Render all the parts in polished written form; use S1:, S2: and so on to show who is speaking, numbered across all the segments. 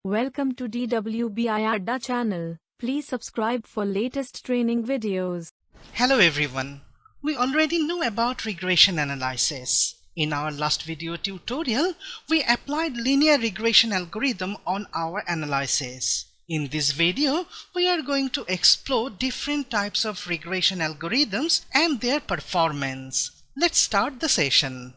S1: Welcome to Dwbiadda channel. Please subscribe for latest training videos.
S2: Hello everyone. We already know about regression analysis. In our last video tutorial, we applied linear regression algorithm on our analysis. In this video, we are going to explore different types of regression algorithms and their performance. Let's start the session.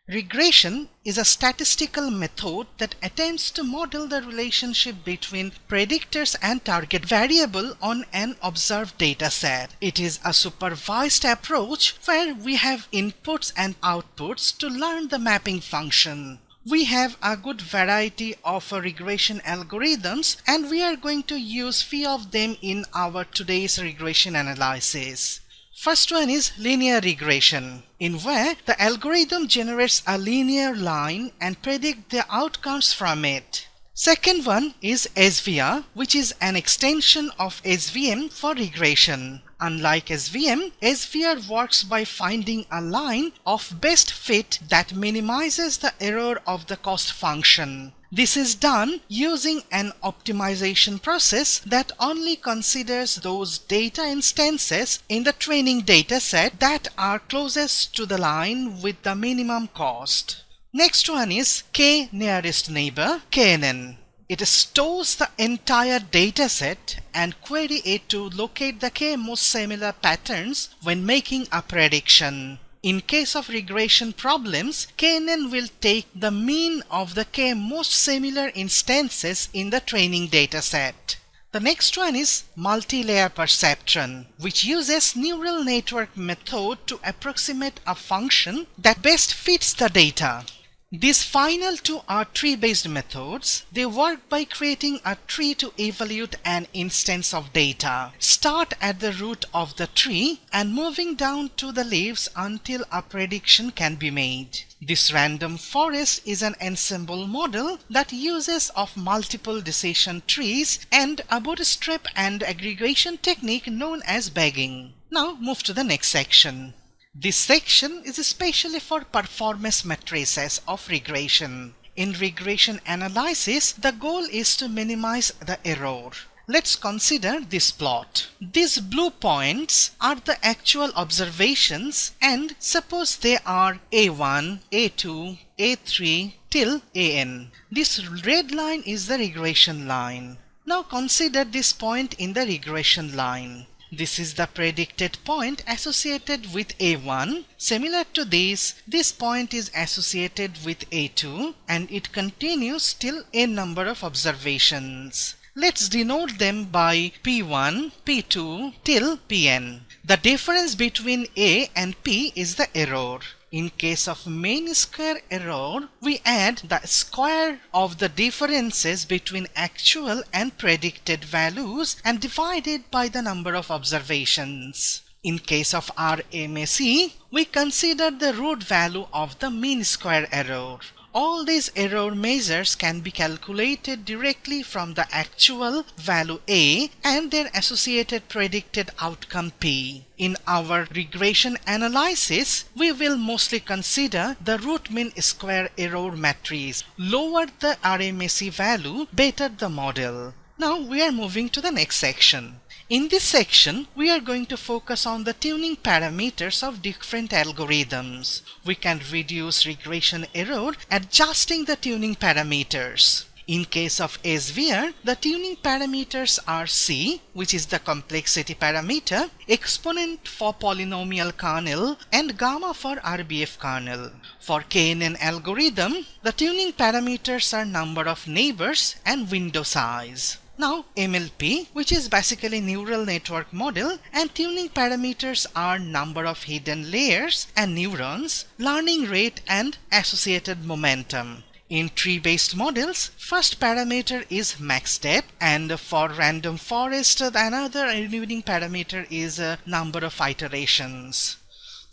S2: Regression is a statistical method that attempts to model the relationship between predictors and target variable on an observed data set. It is a supervised approach where we have inputs and outputs to learn the mapping function. We have a good variety of regression algorithms and we are going to use few of them in our today's regression analysis. First one is linear regression, in where the algorithm generates a linear line and predicts the outcomes from it. Second one is SVR, which is an extension of SVM for regression. Unlike SVM, SVR works by finding a line of best fit that minimizes the error of the cost function. This is done using an optimization process that only considers those data instances in the training dataset that are closest to the line with the minimum cost. Next one is k-nearest neighbor, KNN. It stores the entire dataset and query it to locate the k most similar patterns when making a prediction. In case of regression problems, KNN will take the mean of the k most similar instances in the training dataset. The next one is multi-layer perceptron, which uses neural network method to approximate a function that best fits the data. These final two are tree-based methods. They work by creating a tree to evaluate an instance of data. Start at the root of the tree and moving down to the leaves until a prediction can be made. This random forest is an ensemble model that uses of multiple decision trees and a bootstrap and aggregation technique known as bagging. Now move to the next section. This section is especially for performance matrices of regression. In regression analysis, the goal is to minimize the error. Let's consider this plot. These blue points are the actual observations and suppose they are A1, A2, A3 till AN. This red line is the regression line. Now consider this point in the regression line. This is the predicted point associated with A1. Similar to this point is associated with A2 and it continues till a number of observations. Let's denote them by P1, P2 till Pn. The difference between A and P is the error. In case of mean square error, we add the square of the differences between actual and predicted values and divide it by the number of observations. In case of RMSE, we consider the root value of the mean square error. All these error measures can be calculated directly from the actual value A and their associated predicted outcome P. In our regression analysis, we will mostly consider the root mean square error matrix. Lower the RMSE value, better the model. Now we are moving to the next section. In this section, we are going to focus on the tuning parameters of different algorithms. We can reduce regression error adjusting the tuning parameters. In case of SVR, the tuning parameters are C, which is the complexity parameter, exponent for polynomial kernel, and gamma for RBF kernel. For KNN algorithm, the tuning parameters are number of neighbors and window size. Now MLP, which is basically neural network model, and tuning parameters are number of hidden layers and neurons, learning rate and associated momentum. In tree-based models, first parameter is max depth, and for random forest another tuning parameter is number of iterations.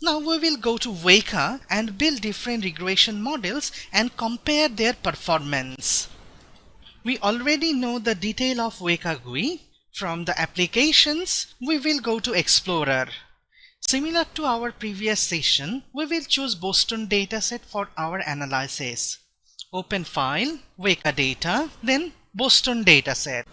S2: Now we will go to Weka and build different regression models and compare their performance. We already know the detail of Weka GUI. From the applications, we will go to Explorer. Similar to our previous session, we will choose Boston dataset for our analysis. Open File, Weka Data, then Boston dataset.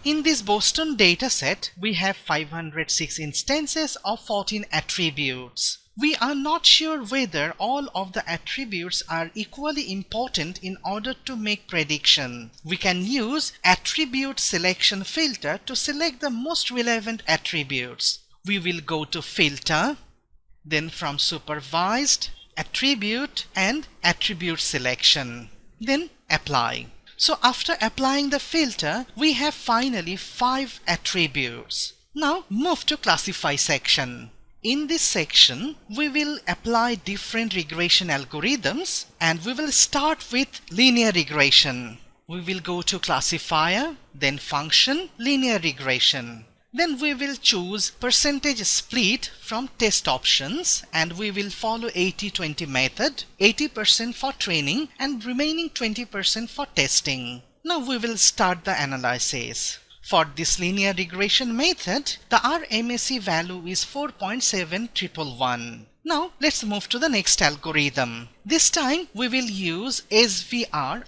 S2: In this Boston dataset, we have 506 instances of 14 attributes. We are not sure whether all of the attributes are equally important in order to make prediction. We can use attribute selection filter to select the most relevant attributes. We will go to filter, then from supervised, attribute and attribute selection, then apply. So after applying the filter, we have finally 5 attributes. Now move to classify section. In this section, we will apply different regression algorithms and we will start with linear regression. We will go to classifier, then function, linear regression. Then we will choose percentage split from test options and we will follow 80-20 method, 80% for training and remaining 20% for testing. Now we will start the analysis. For this linear regression method, the RMSE value is 4.7111. Now let's move to the next algorithm. This time we will use SVM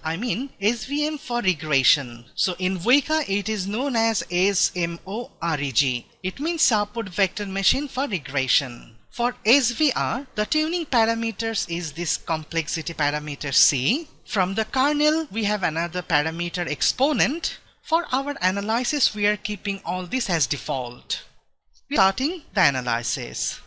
S2: for regression. So in Weka it is known as SMOREG. It means output vector machine for regression. For SVR, the tuning parameters is this complexity parameter C. From the kernel we have another parameter exponent. For our analysis we are keeping all this as default. Starting the analysis.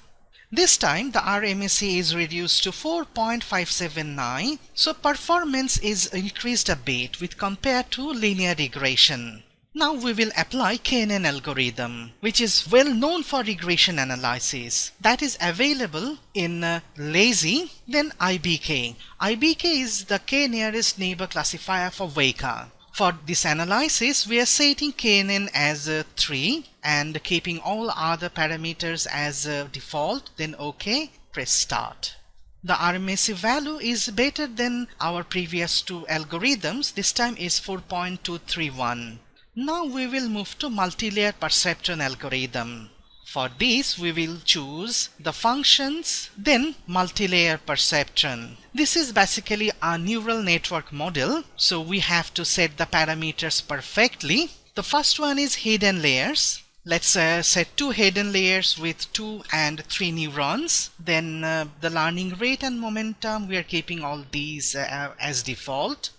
S2: This time the RMSE is reduced to 4.579, so performance is increased a bit with compared to linear regression. Now we will apply KNN algorithm, which is well known for regression analysis. That is available in Lazy, then IBK. IBK is the K nearest neighbor classifier for Weka. For this analysis, we are setting KNN as 3 and keeping all other parameters as default, then OK, press start. The RMSE value is better than our previous 2 algorithms, this time is 4.231. Now we will move to multi-layer perceptron algorithm. For this we will choose the functions, then multi-layer perceptron. This is basically a neural network model, so we have to set the parameters perfectly. The first one is hidden layers. Let's set 2 hidden layers with 2 and 3 neurons. Then the learning rate and momentum, we are keeping all these as default.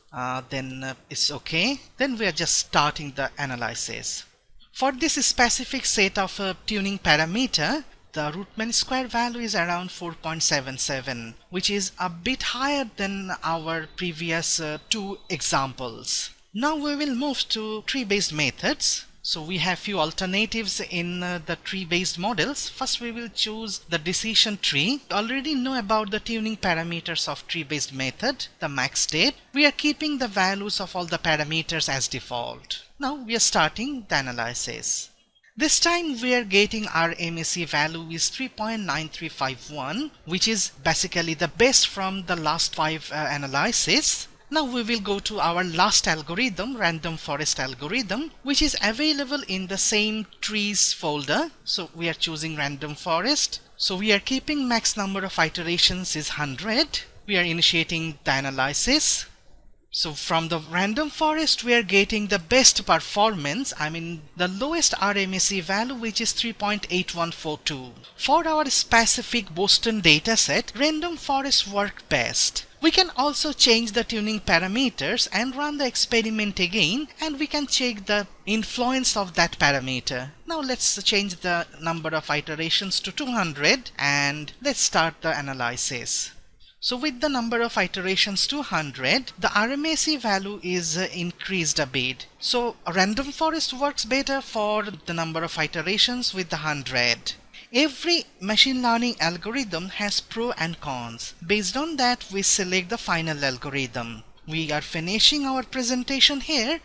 S2: Then it's okay. Then we are just starting the analysis. For this specific set of tuning parameter, the root mean square value is around 4.77, which is a bit higher than our previous 2 examples. Now we will move to tree-based methods. So we have few alternatives in the tree-based models. First we will choose the decision tree. We already know about the tuning parameters of tree-based method, the max step. We are keeping the values of all the parameters as default. Now we are starting the analysis. This time we are getting our RMSE value is 3.9351, which is basically the best from the last 5 analysis. Now we will go to our last algorithm, random forest algorithm, which is available in the same trees folder. So we are choosing random forest. So we are keeping max number of iterations is 100. We are initiating the analysis. So from the random forest we are getting the best performance, the lowest RMSE value, which is 3.8142. For our specific Boston dataset, random forest work best. We can also change the tuning parameters and run the experiment again, and we can check the influence of that parameter. Now let's change the number of iterations to 200 and let's start the analysis. So with the number of iterations 200, the RMSE value is increased a bit. So a random forest works better for the number of iterations with the 100. Every machine learning algorithm has pros and cons. Based on that, we select the final algorithm. We are finishing our presentation here.